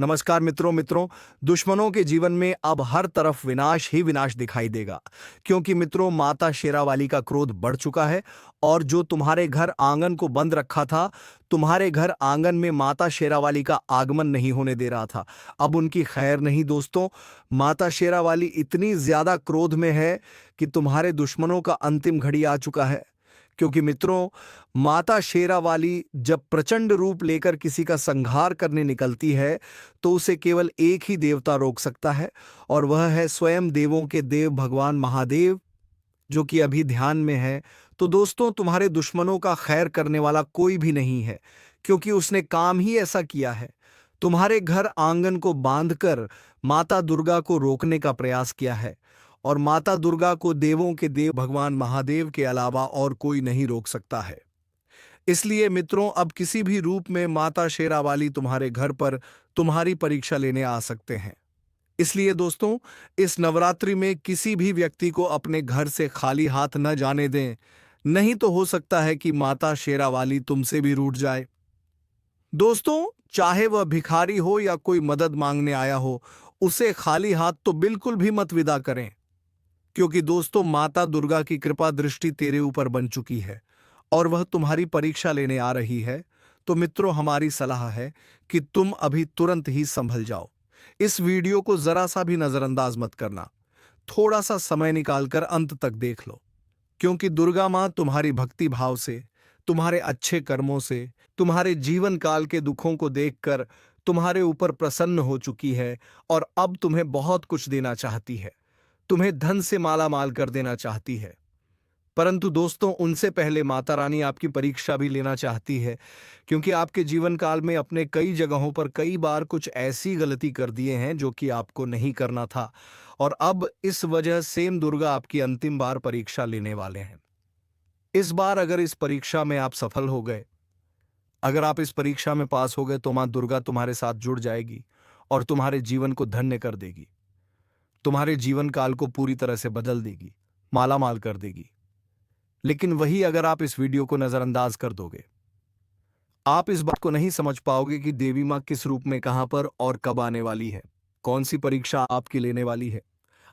नमस्कार मित्रों मित्रों दुश्मनों के जीवन में अब हर तरफ विनाश ही विनाश दिखाई देगा। क्योंकि मित्रों माता शेरावाली का क्रोध बढ़ चुका है। और जो तुम्हारे घर आंगन को बंद रखा था, तुम्हारे घर आंगन में माता शेरावाली का आगमन नहीं होने दे रहा था, अब उनकी खैर नहीं दोस्तों। माता शेरावाली इतनी ज्यादा क्रोध में है कि तुम्हारे दुश्मनों का अंतिम घड़ी आ चुका है। क्योंकि मित्रों माता शेरावाली जब प्रचंड रूप लेकर किसी का संहार करने निकलती है तो उसे केवल एक ही देवता रोक सकता है, और वह है स्वयं देवों के देव भगवान महादेव, जो कि अभी ध्यान में है। तो दोस्तों तुम्हारे दुश्मनों का खैर करने वाला कोई भी नहीं है, क्योंकि उसने काम ही ऐसा किया है। तुम्हारे घर आंगन को बांधकर माता दुर्गा को रोकने का प्रयास किया है, और माता दुर्गा को देवों के देव भगवान महादेव के अलावा और कोई नहीं रोक सकता है। इसलिए मित्रों अब किसी भी रूप में माता शेरावाली तुम्हारे घर पर तुम्हारी परीक्षा लेने आ सकते हैं। इसलिए दोस्तों इस नवरात्रि में किसी भी व्यक्ति को अपने घर से खाली हाथ न जाने दें, नहीं तो हो सकता है कि माता शेरावाली तुमसे भी रूठ जाए। दोस्तों चाहे वह भिखारी हो या कोई मदद मांगने आया हो, उसे खाली हाथ तो बिल्कुल भी मत विदा करें। क्योंकि दोस्तों माता दुर्गा की कृपा दृष्टि तेरे ऊपर बन चुकी है और वह तुम्हारी परीक्षा लेने आ रही है। तो मित्रों हमारी सलाह है कि तुम अभी तुरंत ही संभल जाओ। इस वीडियो को जरा सा भी नजरअंदाज मत करना, थोड़ा सा समय निकालकर अंत तक देख लो। क्योंकि दुर्गा माँ तुम्हारी भक्ति भाव से, तुम्हारे अच्छे कर्मों से, तुम्हारे जीवन काल के दुखों को देखकर तुम्हारे ऊपर प्रसन्न हो चुकी है और अब तुम्हें बहुत कुछ देना चाहती है। तुम्हें धन से माला माल कर देना चाहती है। परंतु दोस्तों उनसे पहले माता रानी आपकी परीक्षा भी लेना चाहती है, क्योंकि आपके जीवन काल में अपने कई जगहों पर कई बार कुछ ऐसी गलती कर दिए हैं जो कि आपको नहीं करना था, और अब इस वजह सेम दुर्गा आपकी अंतिम बार परीक्षा लेने वाले हैं। इस बार अगर इस परीक्षा में आप सफल हो गए, अगर आप इस परीक्षा में पास हो गए, तो मां दुर्गा तुम्हारे साथ जुड़ जाएगी और तुम्हारे जीवन को धन्य कर देगी, तुम्हारे जीवन काल को पूरी तरह से बदल देगी, माला माल कर देगी। लेकिन वही अगर आप इस वीडियो को नजरअंदाज कर दोगे, आप इस बात को नहीं समझ पाओगे कि देवी माँ किस रूप में, कहां पर और कब आने वाली है, कौन सी परीक्षा आपकी लेने वाली है।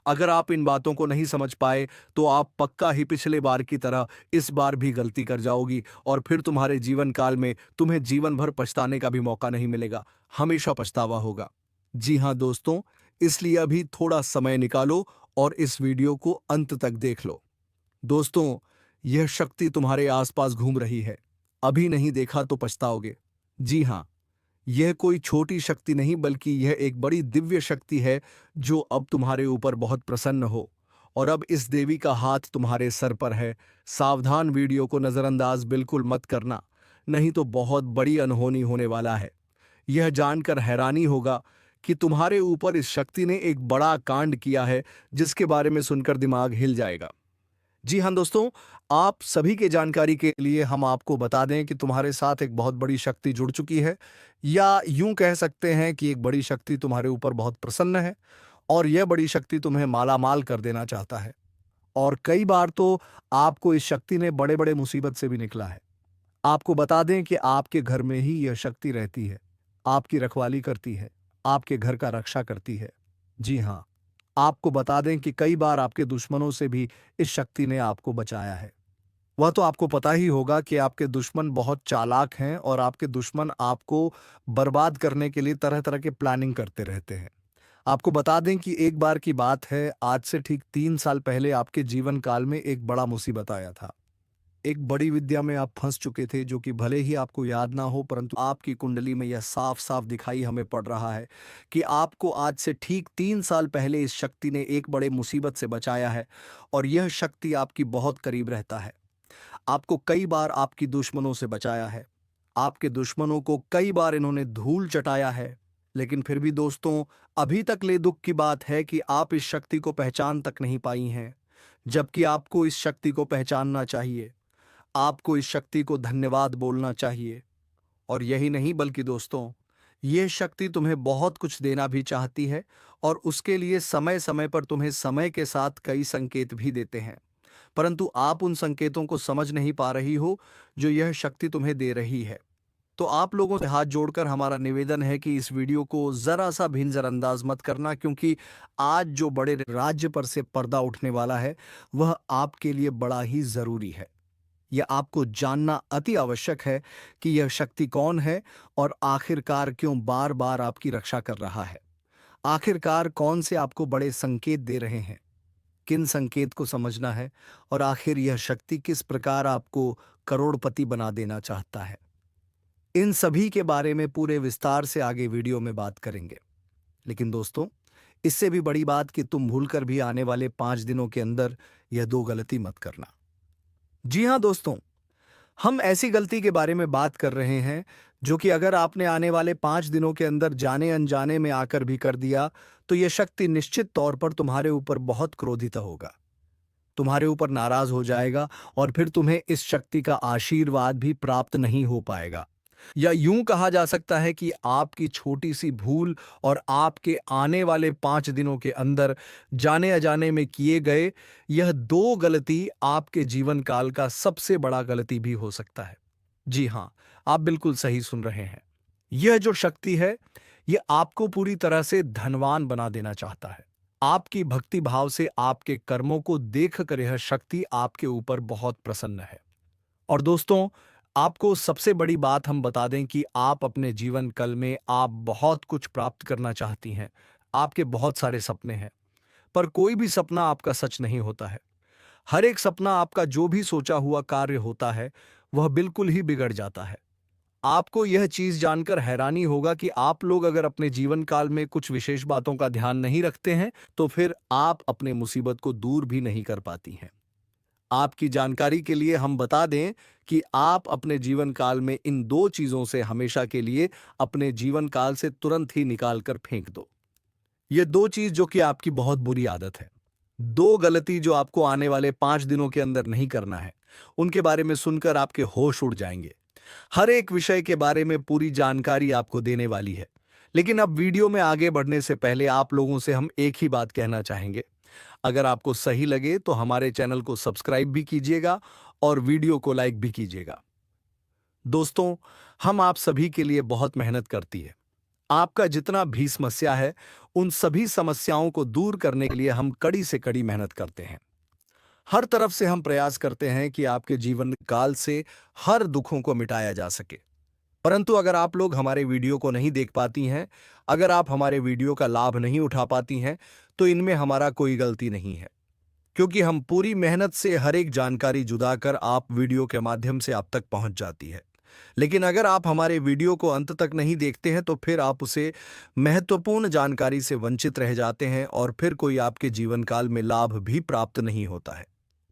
अगर आप इन बातों को नहीं समझ पाए तो आप पक्का ही पिछले बार की तरह इस बार भी गलती कर जाओगी, और फिर तुम्हारे जीवन काल में तुम्हें जीवन भर पछताने का भी मौका नहीं मिलेगा, हमेशा पछतावा होगा। जी हां दोस्तों, इसलिए अभी थोड़ा समय निकालो और इस वीडियो को अंत तक देख लो। दोस्तों यह शक्ति तुम्हारे आसपास घूम रही है, अभी नहीं देखा तो पछताओगे। जी हां, यह कोई छोटी शक्ति नहीं बल्कि यह एक बड़ी दिव्य शक्ति है जो अब तुम्हारे ऊपर बहुत प्रसन्न हो, और अब इस देवी का हाथ तुम्हारे सर पर है। सावधान, वीडियो को नजरअंदाज बिल्कुल मत करना, नहीं तो बहुत बड़ी अनहोनी होने वाला है। यह जानकर हैरानी होगा कि तुम्हारे ऊपर इस शक्ति ने एक बड़ा कांड किया है, जिसके बारे में सुनकर दिमाग हिल जाएगा। जी हाँ दोस्तों, आप सभी के जानकारी के लिए हम आपको बता दें कि तुम्हारे साथ एक बहुत बड़ी शक्ति जुड़ चुकी है, या यूं कह सकते हैं कि एक बड़ी शक्ति तुम्हारे ऊपर बहुत प्रसन्न है, और यह बड़ी शक्ति तुम्हें माला माल कर देना चाहता है। और कई बार तो आपको इस शक्ति ने बड़े बड़े मुसीबत से भी निकला है। आपको बता दें कि आपके घर में ही यह शक्ति रहती है, आपकी रखवाली करती है, आपके घर का रक्षा करती है। जी हाँ, आपको बता दें कि कई बार आपके दुश्मनों से भी इस शक्ति ने आपको बचाया है। वह तो आपको पता ही होगा कि आपके दुश्मन बहुत चालाक हैं और आपके दुश्मन आपको बर्बाद करने के लिए तरह तरह के प्लानिंग करते रहते हैं। आपको बता दें कि एक बार की बात है, आज से ठीक 3 साल पहले आपके जीवन काल में एक बड़ा मुसीबत आया था। एक बड़ी विद्या में आप फंस चुके थे, जो कि भले ही आपको याद ना हो, परंतु आपकी कुंडली में यह साफ साफ दिखाई हमें पड़ रहा है कि आपको आज से ठीक 3 साल पहले इस शक्ति ने एक बड़े मुसीबत से बचाया है, और यह शक्ति आपकी बहुत करीब रहता है। आपको कई बार आपकी दुश्मनों से बचाया है, आपके दुश्मनों को कई बार इन्होंने धूल चटाया है। लेकिन फिर भी दोस्तों अभी तक ले दुख की बात है कि आप इस शक्ति को पहचान तक नहीं पाई हैं, जबकि आपको इस शक्ति को पहचानना चाहिए। आपको इस शक्ति को धन्यवाद बोलना चाहिए। और यही नहीं बल्कि दोस्तों ये शक्ति तुम्हें बहुत कुछ देना भी चाहती है, और उसके लिए समय समय पर तुम्हें समय के साथ कई संकेत भी देते हैं, परंतु आप उन संकेतों को समझ नहीं पा रही हो जो यह शक्ति तुम्हें दे रही है। तो आप लोगों से हाथ जोड़कर हमारा निवेदन है कि इस वीडियो को ज़रा सा भी नज़रअंदाज मत करना, क्योंकि आज जो बड़े राज्य पर से पर्दा उठने वाला है वह आपके लिए बड़ा ही ज़रूरी है। यह आपको जानना अति आवश्यक है कि यह शक्ति कौन है और आखिरकार क्यों बार बार आपकी रक्षा कर रहा है। आखिरकार कौन से आपको बड़े संकेत दे रहे हैं, किन संकेत को समझना है, और आखिर यह शक्ति किस प्रकार आपको करोड़पति बना देना चाहता है। इन सभी के बारे में पूरे विस्तार से आगे वीडियो में बात करेंगे। लेकिन दोस्तों, इससे भी बड़ी बात कि तुम भूलकर भी आने वाले 5 दिनों के अंदर यह दो गलती मत करना। जी हां दोस्तों, हम ऐसी गलती के बारे में बात कर रहे हैं जो कि अगर आपने आने वाले 5 दिनों के अंदर जाने अनजाने में आकर भी कर दिया तो यह शक्ति निश्चित तौर पर तुम्हारे ऊपर बहुत क्रोधित होगा, तुम्हारे ऊपर नाराज हो जाएगा, और फिर तुम्हें इस शक्ति का आशीर्वाद भी प्राप्त नहीं हो पाएगा। या यूं कहा जा सकता है कि आपकी छोटी सी भूल और आपके आने वाले 5 दिनों के अंदर जाने अजाने में किए गए यह दो गलती आपके जीवन काल का सबसे बड़ा गलती भी हो सकता है। जी हां, आप बिल्कुल सही सुन रहे हैं। यह जो शक्ति है यह आपको पूरी तरह से धनवान बना देना चाहता है। आपकी भक्ति भाव से आपके कर्मों को देखकर यह शक्ति आपके ऊपर बहुत प्रसन्न है। और दोस्तों, आपको सबसे बड़ी बात हम बता दें कि आप अपने जीवन काल में आप बहुत कुछ प्राप्त करना चाहती हैं। आपके बहुत सारे सपने हैं, पर कोई भी सपना आपका सच नहीं होता है। हर एक सपना आपका जो भी सोचा हुआ कार्य होता है, वह बिल्कुल ही बिगड़ जाता है। आपको यह चीज जानकर हैरानी होगा कि आप लोग अगर अपने जीवन काल में कुछ विशेष बातों का ध्यान नहीं रखते हैं, तो फिर आप अपने मुसीबत को दूर भी नहीं कर पाती हैं। आपकी जानकारी के लिए हम बता दें कि आप अपने जीवन काल में इन दो चीजों से हमेशा के लिए अपने जीवन काल से तुरंत ही निकाल कर फेंक दो। ये दो चीज जो कि आपकी बहुत बुरी आदत है, दो गलती जो आपको आने वाले 5 दिनों के अंदर नहीं करना है, उनके बारे में सुनकर आपके होश उड़ जाएंगे। हर एक विषय के बारे में पूरी जानकारी आपको देने वाली है। लेकिन अब वीडियो में आगे बढ़ने से पहले आप लोगों से हम एक ही बात कहना चाहेंगे। अगर आपको सही लगे तो हमारे चैनल को सब्सक्राइब भी कीजिएगा और वीडियो को लाइक भी कीजिएगा। दोस्तों, हम आप सभी के लिए बहुत मेहनत करती है। आपका जितना भी समस्या है, उन सभी समस्याओं को दूर करने के लिए हम कड़ी से कड़ी मेहनत करते हैं। हर तरफ से हम प्रयास करते हैं कि आपके जीवन काल से हर दुखों को मिटाया जा सके। परंतु अगर आप लोग हमारे वीडियो को नहीं देख पाती हैं, अगर आप हमारे वीडियो का लाभ नहीं उठा पाती हैं, तो इनमें हमारा कोई गलती नहीं है, क्योंकि हम पूरी मेहनत से हर एक जानकारी जुदा कर आप वीडियो के माध्यम से आप तक पहुंच जाती है। लेकिन अगर आप हमारे वीडियो को अंत तक नहीं देखते हैं, तो फिर आप उसे महत्वपूर्ण जानकारी से वंचित रह जाते हैं और फिर कोई आपके जीवन काल में लाभ भी प्राप्त नहीं होता है।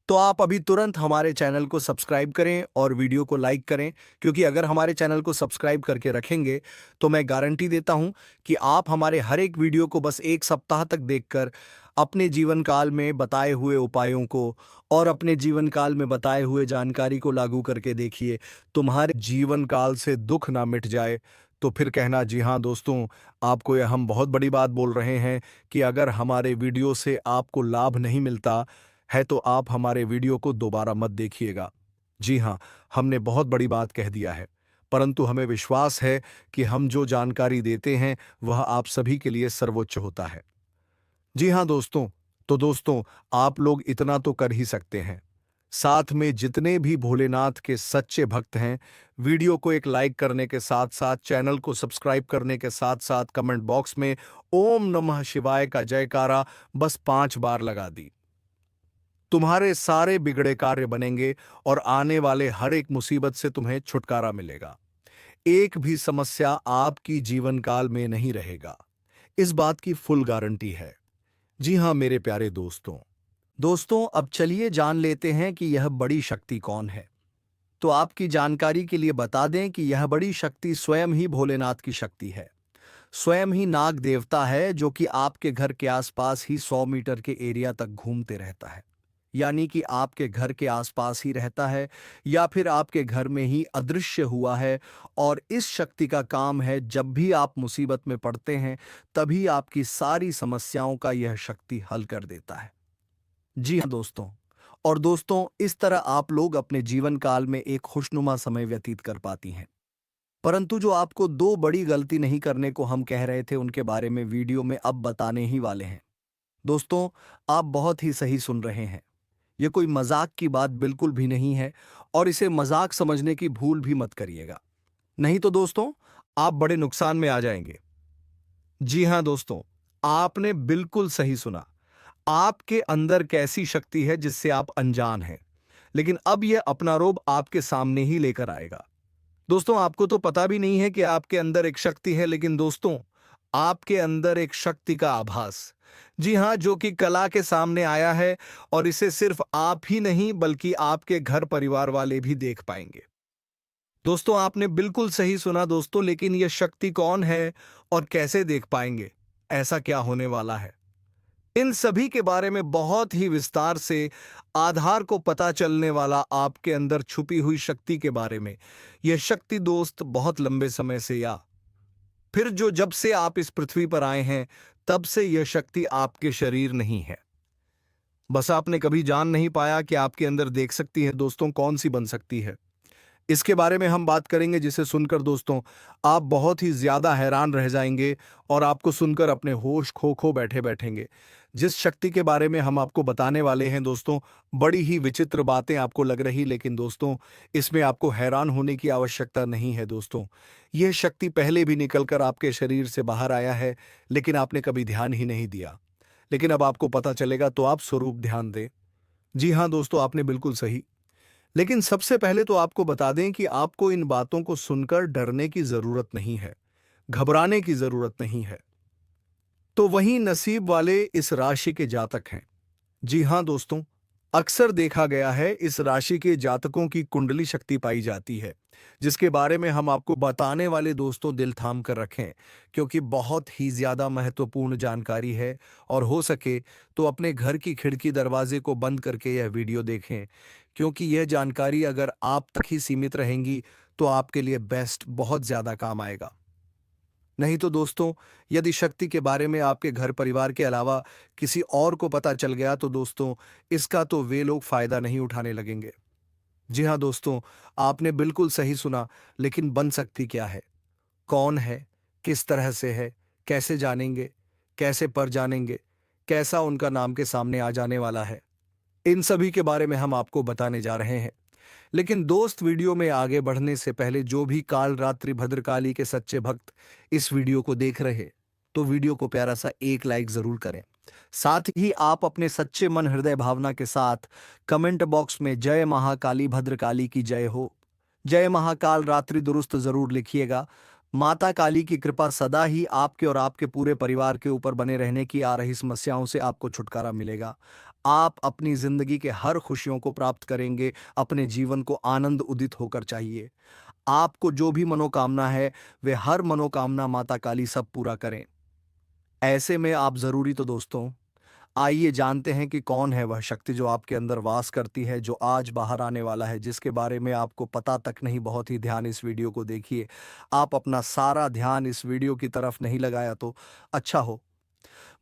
तो आप अभी तुरंत हमारे चैनल को सब्सक्राइब करें और वीडियो को लाइक करें, क्योंकि अगर हमारे चैनल को सब्सक्राइब करके रखेंगे तो मैं गारंटी देता हूं कि आप हमारे हर एक वीडियो को बस 1 सप्ताह तक देखकर अपने जीवन काल में बताए हुए उपायों को और अपने जीवन काल में बताए हुए जानकारी को लागू करके देखिए। तुम्हारे जीवन काल से दुख ना मिट जाए तो फिर कहना जी हाँ दोस्तों, आपको यह हम बहुत बड़ी बात बोल रहे हैं कि अगर हमारे वीडियो से आपको लाभ नहीं मिलता है तो आप हमारे वीडियो को दोबारा मत देखिएगा। जी हाँ, हमने बहुत बड़ी बात कह दिया है, परंतु हमें विश्वास है कि हम जो जानकारी देते हैं वह आप सभी के लिए सर्वोच्च होता है। जी हाँ दोस्तों, तो दोस्तों, आप लोग इतना तो कर ही सकते हैं। साथ में जितने भी भोलेनाथ के सच्चे भक्त हैं, वीडियो को एक लाइक करने के साथ साथ चैनल को सब्सक्राइब करने के साथ साथ कमेंट बॉक्स में ओम नमः शिवाय का जयकारा बस 5 बार लगा दी। तुम्हारे सारे बिगड़े कार्य बनेंगे और आने वाले हर एक मुसीबत से तुम्हें छुटकारा मिलेगा। एक भी समस्या आपकी जीवन काल में नहीं रहेगा, इस बात की फुल गारंटी है। जी हाँ मेरे प्यारे दोस्तों, अब चलिए जान लेते हैं कि यह बड़ी शक्ति कौन है। तो आपकी जानकारी के लिए बता दें कि यह बड़ी शक्ति स्वयं ही भोलेनाथ की शक्ति है। स्वयं ही नाग देवता है जो कि आपके घर के आसपास ही 100 मीटर के एरिया तक घूमते रहता है। यानी कि आपके घर के आसपास ही रहता है या फिर आपके घर में ही अदृश्य हुआ है, और इस शक्ति का काम है जब भी आप मुसीबत में पड़ते हैं तभी आपकी सारी समस्याओं का यह शक्ति हल कर देता है। जी हाँ दोस्तों, और दोस्तों, इस तरह आप लोग अपने जीवन काल में एक खुशनुमा समय व्यतीत कर पाती हैं। परंतु जो आपको दो बड़ी गलती नहीं करने को हम कह रहे थे उनके बारे में वीडियो में अब बताने ही वाले हैं। दोस्तों, आप बहुत ही सही सुन रहे हैं। ये कोई मजाक की बात बिल्कुल भी नहीं है और इसे मजाक समझने की भूल भी मत करिएगा। नहीं तो दोस्तों, आप बड़े नुकसान में आ जाएंगे। जी हां दोस्तों, आपने बिल्कुल सही सुना। आपके अंदर कैसी शक्ति है जिससे आप अनजान हैं, लेकिन अब यह अपना रोब आपके सामने ही लेकर आएगा। दोस्तों, आपको तो पता भी नहीं है कि आपके अंदर एक शक्ति है, लेकिन दोस्तों, आपके अंदर एक शक्ति का आभास, जी हां, जो कि कला के सामने आया है और इसे सिर्फ आप ही नहीं बल्कि आपके घर परिवार वाले भी देख पाएंगे। दोस्तों, आपने बिल्कुल सही सुना दोस्तों, लेकिन यह शक्ति कौन है और कैसे देख पाएंगे? ऐसा क्या होने वाला है? इन सभी के बारे में बहुत ही विस्तार से आधार को पता चलने वाला आपके अंदर छुपी हुई शक्ति के बारे में। यह शक्ति दोस्त बहुत लंबे समय से या फिर जो जब से आप इस पृथ्वी पर आए हैं तब से यह शक्ति आपके शरीर नहीं है। बस आपने कभी जान नहीं पाया कि आपके अंदर देख सकती है दोस्तों कौन सी बन सकती है। इसके बारे में हम बात करेंगे जिसे सुनकर दोस्तों आप बहुत ही ज्यादा हैरान रह जाएंगे और आपको सुनकर अपने होश खो खो बैठे बैठेंगे। जिस शक्ति के बारे में हम आपको बताने वाले हैं दोस्तों, बड़ी ही विचित्र बातें आपको लग रही, लेकिन दोस्तों इसमें आपको हैरान होने की आवश्यकता नहीं है दोस्तों। यह शक्ति पहले भी निकलकर आपके शरीर से बाहर आया है, लेकिन आपने कभी ध्यान ही नहीं दिया। लेकिन अब आपको पता चलेगा तो आप स्वरूप ध्यान दें। जी हाँ दोस्तों, आपने बिल्कुल सही। लेकिन सबसे पहले तो आपको बता दें कि आपको इन बातों को सुनकर डरने की जरूरत नहीं है, घबराने की जरूरत नहीं है। तो वही नसीब वाले इस राशि के जातक हैं। जी हां दोस्तों, अक्सर देखा गया है इस राशि के जातकों की कुंडली शक्ति पाई जाती है, जिसके बारे में हम आपको बताने वाले दोस्तों दिल थाम कर रखें, क्योंकि बहुत ही ज्यादा महत्वपूर्ण जानकारी है। और हो सके तो अपने घर की खिड़की दरवाजे को बंद करके यह वीडियो देखें, क्योंकि यह जानकारी अगर आप तक ही सीमित रहेंगी तो आपके लिए बेस्ट बहुत ज्यादा काम आएगा। नहीं तो दोस्तों, यदि शक्ति के बारे में आपके घर परिवार के अलावा किसी और को पता चल गया तो दोस्तों इसका तो वे लोग फायदा नहीं उठाने लगेंगे। जी हाँ दोस्तों, आपने बिल्कुल सही सुना। लेकिन बन सकती क्या है, कौन है, किस तरह से है, कैसे जानेंगे, कैसे पर जानेंगे, कैसा उनका नाम के सामने आ जाने वाला है, इन सभी के बारे में हम आपको बताने जा रहे हैं। लेकिन दोस्त, वीडियो में आगे बढ़ने से पहले जो भी काल रात्रि भद्रकाली के सच्चे भक्त इस वीडियो को देख रहे, तो वीडियो को प्यारा सा एक लाइक जरूर करें। साथ ही आप अपने सच्चे मन हृदय भावना के साथ कमेंट बॉक्स में जय महाकाली भद्रकाली की जय हो, जय महाकाल रात्रि दुरुस्त जरूर लिखिएगा। माता काली की कृपा सदा ही आपके और आपके पूरे परिवार के ऊपर बने रहने की, आ रही समस्याओं से आपको छुटकारा मिलेगा। आप अपनी जिंदगी के हर खुशियों को प्राप्त करेंगे। अपने जीवन को आनंद उदित होकर चाहिए। आपको जो भी मनोकामना है वे हर मनोकामना माता काली सब पूरा करें। ऐसे में आप जरूरी तो दोस्तों आइए जानते हैं कि कौन है वह शक्ति जो आपके अंदर वास करती है, जो आज बाहर आने वाला है, जिसके बारे में आपको पता तक नहीं। बहुत ही ध्यान इस वीडियो को देखिए। आप अपना सारा ध्यान इस वीडियो की तरफ नहीं लगाया तो अच्छा हो।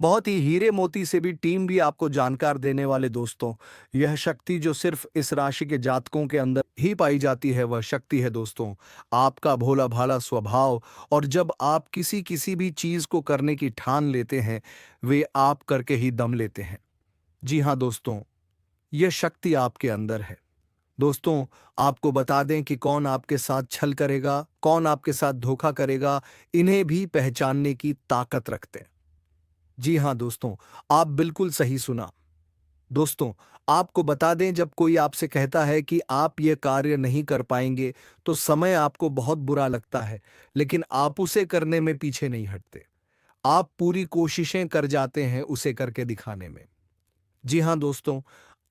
बहुत ही हीरे मोती से भी टीम भी आपको जानकार देने वाले दोस्तों, यह शक्ति जो सिर्फ इस राशि के जातकों के अंदर ही पाई जाती है वह शक्ति है दोस्तों आपका भोला भाला स्वभाव। और जब आप किसी किसी भी चीज को करने की ठान लेते हैं, वे आप करके ही दम लेते हैं। जी हाँ दोस्तों, यह शक्ति आपके अंदर है। दोस्तों, आपको बता दें कि कौन आपके साथ छल करेगा, कौन आपके साथ धोखा करेगा, इन्हें भी पहचानने की ताकत रखते हैं। जी हाँ दोस्तों, आप बिल्कुल सही सुना। दोस्तों, आपको बता दें, जब कोई आपसे कहता है कि आप ये कार्य नहीं कर पाएंगे तो समय आपको बहुत बुरा लगता है, लेकिन आप उसे करने में पीछे नहीं हटते। आप पूरी कोशिशें कर जाते हैं उसे करके दिखाने में। जी हाँ दोस्तों,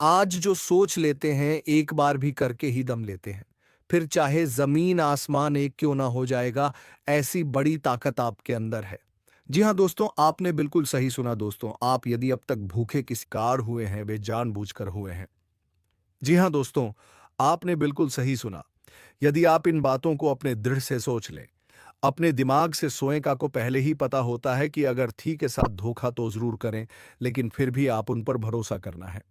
आज जो सोच लेते हैं एक बार भी करके ही दम लेते हैं, फिर चाहे जमीन आसमान एक क्यों ना हो जाएगा, ऐसी बड़ी ताकत आपके अंदर है। जी हाँ दोस्तों, आपने बिल्कुल सही सुना दोस्तों। आप यदि अब तक भूखे किसी कार हुए हैं, वे जानबूझकर हुए हैं। जी हाँ दोस्तों, आपने बिल्कुल सही सुना। यदि आप इन बातों को अपने दृढ़ से सोच लें, अपने दिमाग से सोएं का को पहले ही पता होता है कि अगर थी के साथ धोखा तो जरूर करें, लेकिन फिर भी आप उन पर भरोसा करना है।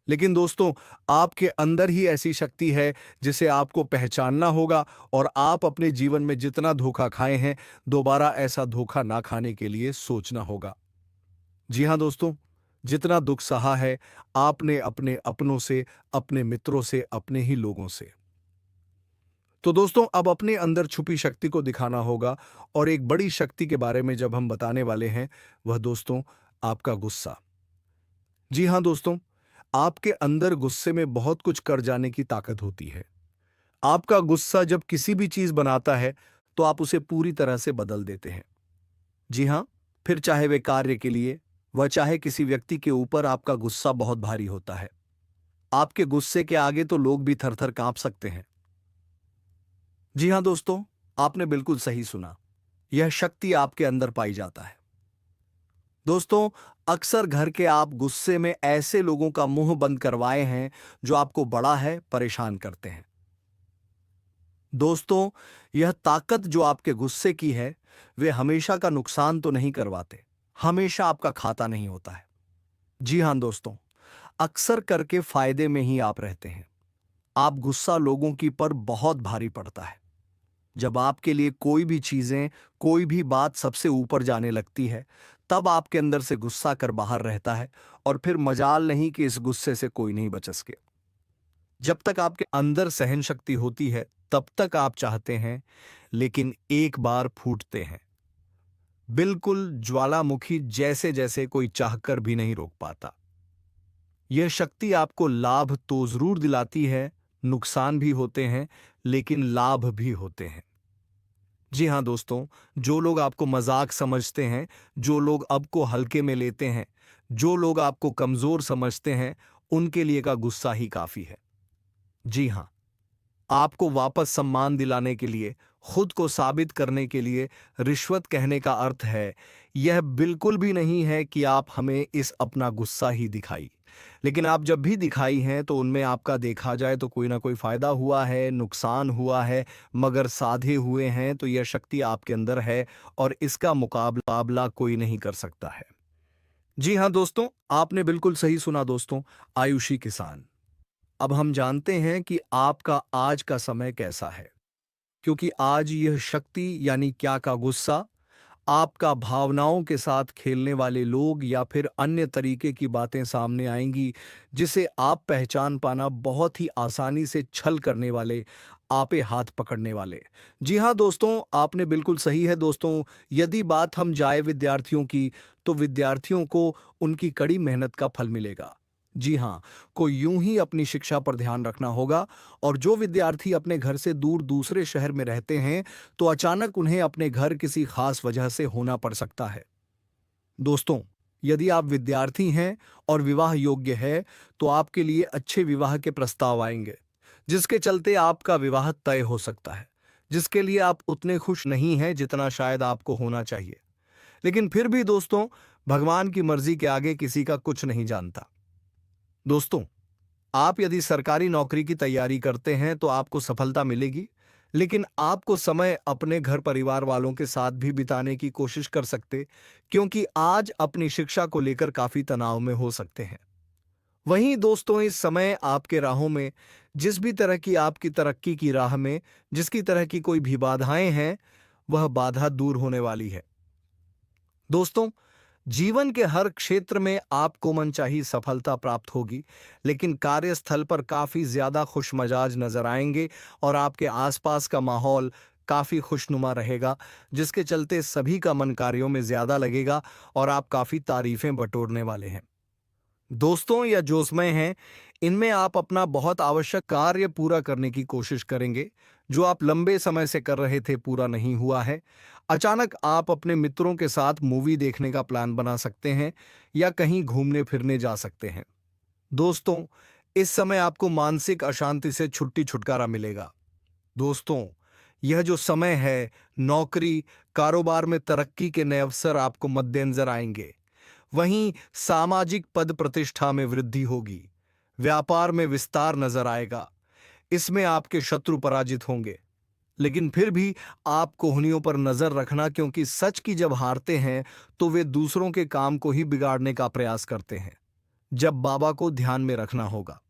लेकिन दोस्तों, आपके अंदर ही ऐसी शक्ति है जिसे आपको पहचानना होगा और आप अपने जीवन में जितना धोखा खाए हैं, दोबारा ऐसा धोखा ना खाने के लिए सोचना होगा। जी हाँ दोस्तों, जितना दुख सहा है आपने अपने अपनों से, अपने मित्रों से, अपने ही लोगों से। तो दोस्तों, अब अपने अंदर छुपी शक्ति को दिखाना होगा और एक बड़ी शक्ति के बारे में जब हम बताने वाले हैं, वह दोस्तों आपका गुस्सा। जी हाँ दोस्तों, आपके अंदर गुस्से में बहुत कुछ कर जाने की ताकत होती है। आपका गुस्सा जब किसी भी चीज बनाता है, तो आप उसे पूरी तरह से बदल देते हैं। जी हाँ, फिर चाहे वे कार्य के लिए, वह चाहे किसी व्यक्ति के ऊपर, आपका गुस्सा बहुत भारी होता है। आपके गुस्से के आगे तो लोग भी थर-थर कांप सकते हैं। जी हाँ दोस्तों, आपने बिल्कुल सही सुना। यह शक्ति आपके अंदर पाई जाता है। दोस्तों, अक्सर घर के आप गुस्से में ऐसे लोगों का मुंह बंद करवाए हैं जो आपको बड़ा है परेशान करते हैं। दोस्तों, यह ताकत जो आपके गुस्से की है, वे हमेशा का नुकसान तो नहीं करवाते, हमेशा आपका खाता नहीं होता है। जी हां दोस्तों, अक्सर करके फायदे में ही आप रहते हैं। आप गुस्सा लोगों की पर बहुत भारी पड़ता है। जब आपके लिए कोई भी चीजें, कोई भी बात सबसे ऊपर जाने लगती है, तब आपके अंदर से गुस्सा कर बाहर रहता है और फिर मजाल नहीं कि इस गुस्से से कोई नहीं बच सके। जब तक आपके अंदर सहन शक्ति होती है, तब तक आप चाहते हैं, लेकिन एक बार फूटते हैं। बिल्कुल ज्वालामुखी जैसे जैसे कोई चाहकर भी नहीं रोक पाता। यह शक्ति आपको लाभ तो जरूर दिलाती है, नुकसान भी होते हैं, लेकिन लाभ भी होते हैं। जी हाँ दोस्तों, जो लोग आपको मजाक समझते हैं, जो लोग आपको हल्के में लेते हैं, जो लोग आपको कमजोर समझते हैं, उनके लिए का गुस्सा ही काफी है। जी हाँ, आपको वापस सम्मान दिलाने के लिए, खुद को साबित करने के लिए रिश्वत कहने का अर्थ है, यह बिल्कुल भी नहीं है कि आप हमें इस अपना गुस्सा ही दिखाई। लेकिन आप जब भी दिखाई हैं तो उनमें आपका देखा जाए तो कोई ना कोई फायदा हुआ है, नुकसान हुआ है, मगर साधे हुए हैं तो यह शक्ति आपके अंदर है और इसका मुकाबला कोई नहीं कर सकता है। जी हाँ दोस्तों, आपने बिल्कुल सही सुना दोस्तों, आयुषी किसान। अब हम जानते हैं कि आपका आज का समय कैसा है, क्योंकि आज यह शक्ति यानी क्या का गुस्सा, आपका भावनाओं के साथ खेलने वाले लोग या फिर अन्य तरीके की बातें सामने आएंगी, जिसे आप पहचान पाना बहुत ही आसानी से छल करने वाले, आपे हाथ पकड़ने वाले। जी हाँ दोस्तों, आपने बिल्कुल सही है दोस्तों। यदि बात हम जाए विद्यार्थियों की, तो विद्यार्थियों को उनकी कड़ी मेहनत का फल मिलेगा। जी हाँ, को यूं ही अपनी शिक्षा पर ध्यान रखना होगा। और जो विद्यार्थी अपने घर से दूर दूसरे शहर में रहते हैं, तो अचानक उन्हें अपने घर किसी खास वजह से होना पड़ सकता है। दोस्तों, यदि आप विद्यार्थी हैं और विवाह योग्य है, तो आपके लिए अच्छे विवाह के प्रस्ताव आएंगे, जिसके चलते आपका विवाह तय हो सकता है, जिसके लिए आप उतने खुश नहीं हैं जितना शायद आपको होना चाहिए। लेकिन फिर भी दोस्तों, भगवान की मर्जी के आगे किसी का कुछ नहीं जानता। दोस्तों, आप यदि सरकारी नौकरी की तैयारी करते हैं तो आपको सफलता मिलेगी, लेकिन आपको समय अपने घर परिवार वालों के साथ भी बिताने की कोशिश कर सकते, क्योंकि आज अपनी शिक्षा को लेकर काफी तनाव में हो सकते हैं। वहीं दोस्तों, इस समय आपके राहों में, जिस भी तरह की आपकी तरक्की की राह में जिसकी तरह की कोई भी बाधाएं हैं, वह बाधा दूर होने वाली है। दोस्तों, जीवन के हर क्षेत्र में आपको मनचाही सफलता प्राप्त होगी, लेकिन कार्यस्थल पर काफी ज्यादा खुशमजाज नजर आएंगे और आपके आसपास का माहौल काफी खुशनुमा रहेगा, जिसके चलते सभी का मन कार्यों में ज्यादा लगेगा और आप काफी तारीफें बटोरने वाले हैं। दोस्तों, या जोशमय हैं, इनमें आप अपना बहुत आवश्यक कार्य पूरा करने की कोशिश करेंगे, जो आप लंबे समय से कर रहे थे पूरा नहीं हुआ है। अचानक आप अपने मित्रों के साथ मूवी देखने का प्लान बना सकते हैं या कहीं घूमने फिरने जा सकते हैं। दोस्तों, इस समय आपको मानसिक अशांति से छुट्टी छुटकारा मिलेगा। दोस्तों, यह जो समय है, नौकरी, कारोबार में तरक्की के नए अवसर आपको मद्देनजर आएंगे। वहीं सामाजिक पद प्रतिष्ठा में वृद्धि होगी, व्यापार में विस्तार नजर आएगा। इसमें आपके शत्रु पराजित होंगे, लेकिन फिर भी आप कोहनियों पर नजर रखना, क्योंकि सच की जब हारते हैं तो वे दूसरों के काम को ही बिगाड़ने का प्रयास करते हैं। जब बाबा को ध्यान में रखना होगा।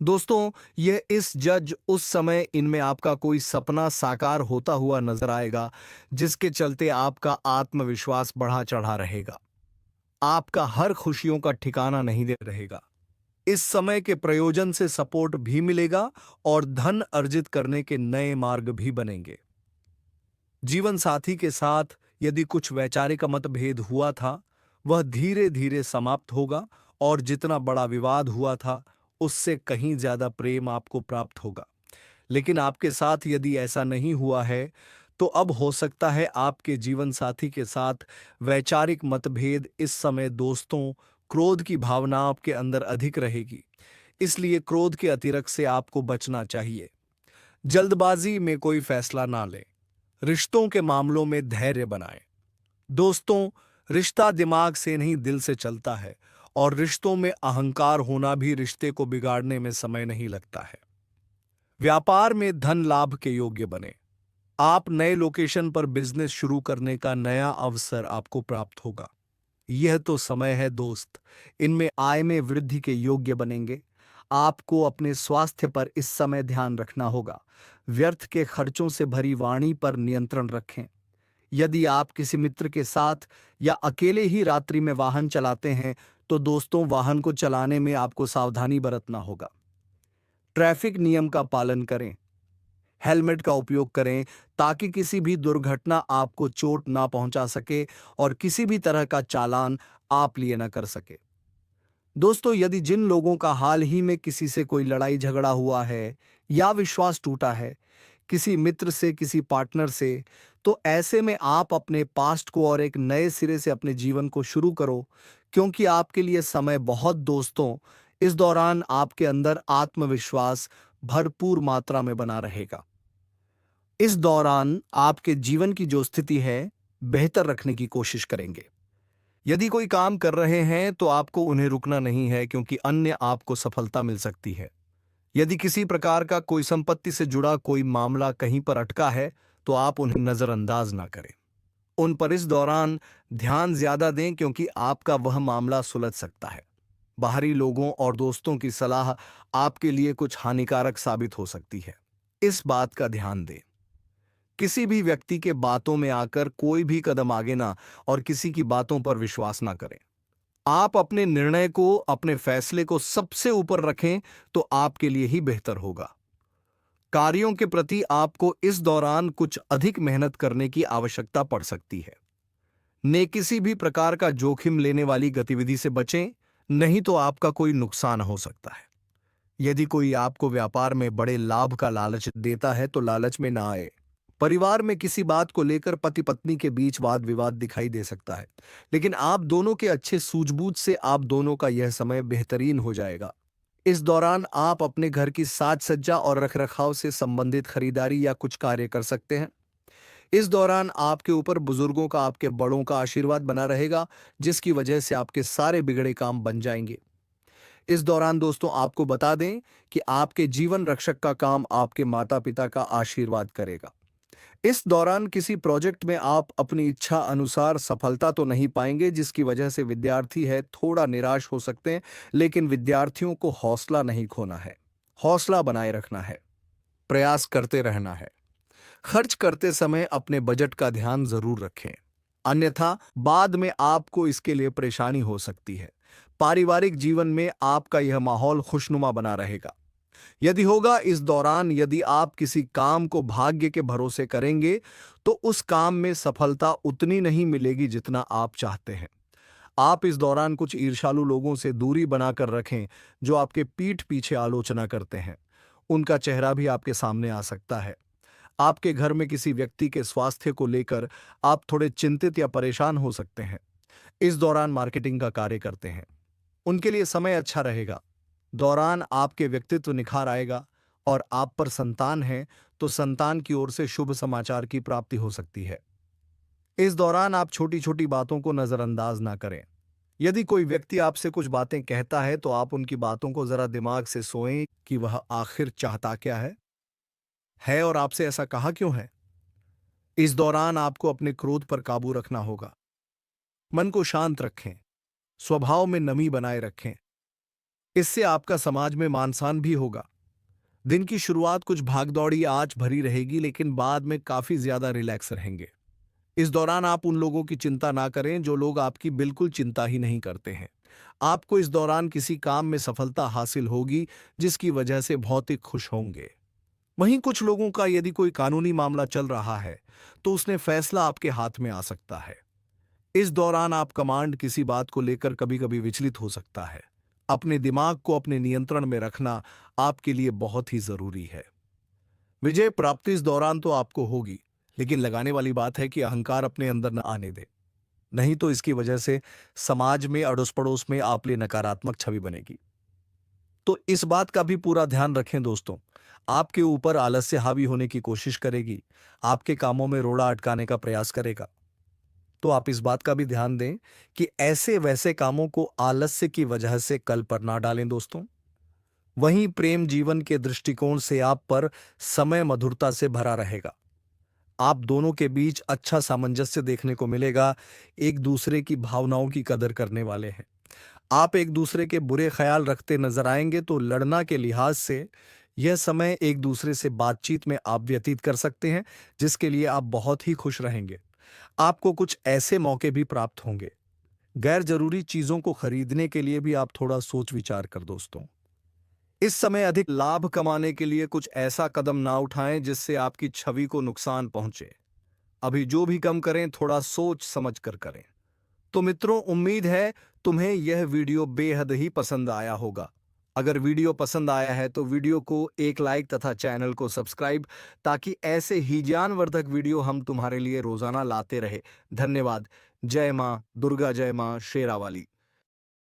दोस्तों, यह इस जज उस समय इनमें आपका कोई सपना साकार होता हुआ नजर आएगा, जिसके चलते आपका आत्मविश्वास बढ़ा चढ़ा रहेगा। आपका हर खुशियों का ठिकाना नहीं दे रहेगा। इस समय के प्रयोजन से सपोर्ट भी मिलेगा और धन अर्जित करने के नए मार्ग भी बनेंगे। जीवन साथी के साथ यदि कुछ वैचारिक मतभेद हुआ था, वह धीरे धीरे समाप्त होगा और जितना बड़ा विवाद हुआ था, उससे कहीं ज्यादा प्रेम आपको प्राप्त होगा। लेकिन आपके साथ यदि ऐसा नहीं हुआ है, तो अब हो सकता है आपके जीवन साथी के साथ वैचारिक मतभेद इस समय दोस्तों, क्रोध की भावना आपके अंदर अधिक रहेगी। इसलिए क्रोध के अतिरेक से आपको बचना चाहिए। जल्दबाजी में कोई फैसला ना लें। रिश्तों के मामलों में धैर्य बनाएं। दोस्तों, रिश्ता दिमाग से नहीं दिल से चलता है और रिश्तों में अहंकार होना भी रिश्ते को बिगाड़ने में समय नहीं लगता है। व्यापार में धन लाभ के योग्य बने। आप नए लोकेशन पर बिजनेस शुरू करने का नया अवसर आपको प्राप्त होगा। यह तो समय है दोस्त, इनमें आय में वृद्धि के योग्य बनेंगे। आपको अपने स्वास्थ्य पर इस समय ध्यान रखना होगा। व्यर्थ के खर्चों से भरी वाणी पर नियंत्रण रखें। यदि आप किसी मित्र के साथ या अकेले ही रात्रि में वाहन चलाते हैं, तो दोस्तों, वाहन को चलाने में आपको सावधानी बरतना होगा। ट्रैफिक नियम का पालन करें। हेलमेट का उपयोग करें ताकि किसी भी दुर्घटना आपको चोट ना पहुंचा सके और किसी भी तरह का चालान आप लिए ना कर सके। दोस्तों, यदि जिन लोगों का हाल ही में किसी से कोई लड़ाई झगड़ा हुआ है या विश्वास टूटा है, किसी मित्र से, किसी पार्टनर से, तो ऐसे में आप अपने पास्ट को और एक नए सिरे से अपने जीवन को शुरू करो, क्योंकि आपके लिए समय बहुत दोस्तों, इस दौरान आपके अंदर आत्मविश्वास भरपूर मात्रा में बना रहेगा। इस दौरान आपके जीवन की जो स्थिति है, बेहतर रखने की कोशिश करेंगे। यदि कोई काम कर रहे हैं तो आपको उन्हें रुकना नहीं है, क्योंकि अन्य आपको सफलता मिल सकती है। यदि किसी प्रकार का कोई संपत्ति से जुड़ा कोई मामला कहीं पर अटका है, तो आप उन्हें नजरअंदाज ना करें। उन पर इस दौरान ध्यान ज्यादा दें, क्योंकि आपका वह मामला सुलझ सकता है। बाहरी लोगों और दोस्तों की सलाह आपके लिए कुछ हानिकारक साबित हो सकती है। इस बात का ध्यान दें। किसी भी व्यक्ति के बातों में आकर कोई भी कदम आगे ना और किसी की बातों पर विश्वास ना करें। आप अपने निर्णय को, अपने फैसले को सबसे ऊपर रखें, तो आपके लिए ही बेहतर होगा। कार्यों के प्रति आपको इस दौरान कुछ अधिक मेहनत करने की आवश्यकता पड़ सकती है। ने किसी भी प्रकार का जोखिम लेने वाली गतिविधि से बचें, नहीं तो आपका कोई नुकसान हो सकता है। यदि कोई आपको व्यापार में बड़े लाभ का लालच देता है, तो लालच में ना आए। परिवार में किसी बात को लेकर पति पत्नी के बीच वाद विवाद दिखाई दे सकता है, लेकिन आप दोनों के अच्छे सूझबूझ से आप दोनों का यह समय बेहतरीन हो जाएगा। इस दौरान आप अपने घर की साज सज्जा और रखरखाव से संबंधित खरीदारी या कुछ कार्य कर सकते हैं। इस दौरान आपके ऊपर बुजुर्गों का, आपके बड़ों का आशीर्वाद बना रहेगा, जिसकी वजह से आपके सारे बिगड़े काम बन जाएंगे। इस दौरान दोस्तों, आपको बता दें कि आपके जीवन रक्षक का काम आपके माता पिता का आशीर्वाद करेगा। इस दौरान किसी प्रोजेक्ट में आप अपनी इच्छा अनुसार सफलता तो नहीं पाएंगे, जिसकी वजह से विद्यार्थी है थोड़ा निराश हो सकते हैं, लेकिन विद्यार्थियों को हौसला नहीं खोना है। हौसला बनाए रखना है। प्रयास करते रहना है। खर्च करते समय अपने बजट का ध्यान जरूर रखें, अन्यथा बाद में आपको इसके लिए परेशानी हो सकती है। पारिवारिक जीवन में आपका यह माहौल खुशनुमा बना रहेगा। यदि होगा, इस दौरान यदि आप किसी काम को भाग्य के भरोसे करेंगे, तो उस काम में सफलता उतनी नहीं मिलेगी जितना आप चाहते हैं। आप इस दौरान कुछ ईर्ष्यालु लोगों से दूरी बनाकर रखें, जो आपके पीठ पीछे आलोचना करते हैं। उनका चेहरा भी आपके सामने आ सकता है। आपके घर में किसी व्यक्ति के स्वास्थ्य को लेकर आप थोड़े चिंतित या परेशान हो सकते हैं। इस दौरान मार्केटिंग का कार्य करते हैं, उनके लिए समय अच्छा रहेगा। दौरान आपके व्यक्तित्व निखार आएगा और आप पर संतान है, तो संतान की ओर से शुभ समाचार की प्राप्ति हो सकती है। इस दौरान आप छोटी छोटी बातों को नजरअंदाज ना करें। यदि कोई व्यक्ति आपसे कुछ बातें कहता है, तो आप उनकी बातों को जरा दिमाग से सोएं कि वह आखिर चाहता क्या है और आपसे ऐसा कहा क्यों है। इस दौरान आपको अपने क्रोध पर काबू रखना होगा। मन को शांत रखें। स्वभाव में नमी बनाए रखें। इससे आपका समाज में मान सम्मान भी होगा। दिन की शुरुआत कुछ भागदौड़ी आज भरी रहेगी, लेकिन बाद में काफी ज्यादा रिलैक्स रहेंगे। इस दौरान आप उन लोगों की चिंता ना करें जो लोग आपकी बिल्कुल चिंता ही नहीं करते हैं। आपको इस दौरान किसी काम में सफलता हासिल होगी, जिसकी वजह से भौतिक खुश होंगे। वहीं कुछ लोगों का यदि कोई कानूनी मामला चल रहा है, तो उसने फैसला आपके हाथ में आ सकता है। इस दौरान आप कमांड किसी बात को लेकर कभी कभी विचलित हो सकता है। अपने दिमाग को अपने नियंत्रण में रखना आपके लिए बहुत ही जरूरी है। विजय प्राप्ति इस दौरान तो आपको होगी, लेकिन लगाने वाली बात है कि अहंकार अपने अंदर न आने दे। नहीं तो इसकी वजह से समाज में अड़ोस पड़ोस में आप लिए नकारात्मक छवि बनेगी। तो इस बात का भी पूरा ध्यान रखें दोस्तों। आपके ऊपर आलस्य हावी होने की कोशिश करेगी, आपके कामों में रोड़ा अटकाने का प्रयास करेगा। तो आप इस बात का भी ध्यान दें कि ऐसे वैसे कामों को आलस्य की वजह से कल पर ना डालें दोस्तों। वहीं प्रेम जीवन के दृष्टिकोण से आप पर समय मधुरता से भरा रहेगा। आप दोनों के बीच अच्छा सामंजस्य देखने को मिलेगा। एक दूसरे की भावनाओं की कदर करने वाले हैं। आप एक दूसरे के बुरे ख्याल रखते नजर आएंगे, तो लड़ना के लिहाज से यह समय एक दूसरे से बातचीत में आप व्यतीत कर सकते हैं, जिसके लिए आप बहुत ही खुश रहेंगे। आपको कुछ ऐसे मौके भी प्राप्त होंगे। गैर जरूरी चीजों को खरीदने के लिए भी आप थोड़ा सोच विचार कर दोस्तों। इस समय अधिक लाभ कमाने के लिए कुछ ऐसा कदम ना उठाएं जिससे आपकी छवि को नुकसान पहुंचे। अभी जो भी कम करें, थोड़ा सोच समझ कर करें। तो मित्रों, उम्मीद है तुम्हें यह वीडियो बेहद ही पसंद आया होगा। अगर वीडियो पसंद आया है तो वीडियो को एक लाइक तथा चैनल को सब्सक्राइब, ताकि ऐसे ही ज्ञानवर्धक वीडियो हम तुम्हारे लिए रोजाना लाते रहे। धन्यवाद। जय मां दुर्गा, जय मां शेरावाली।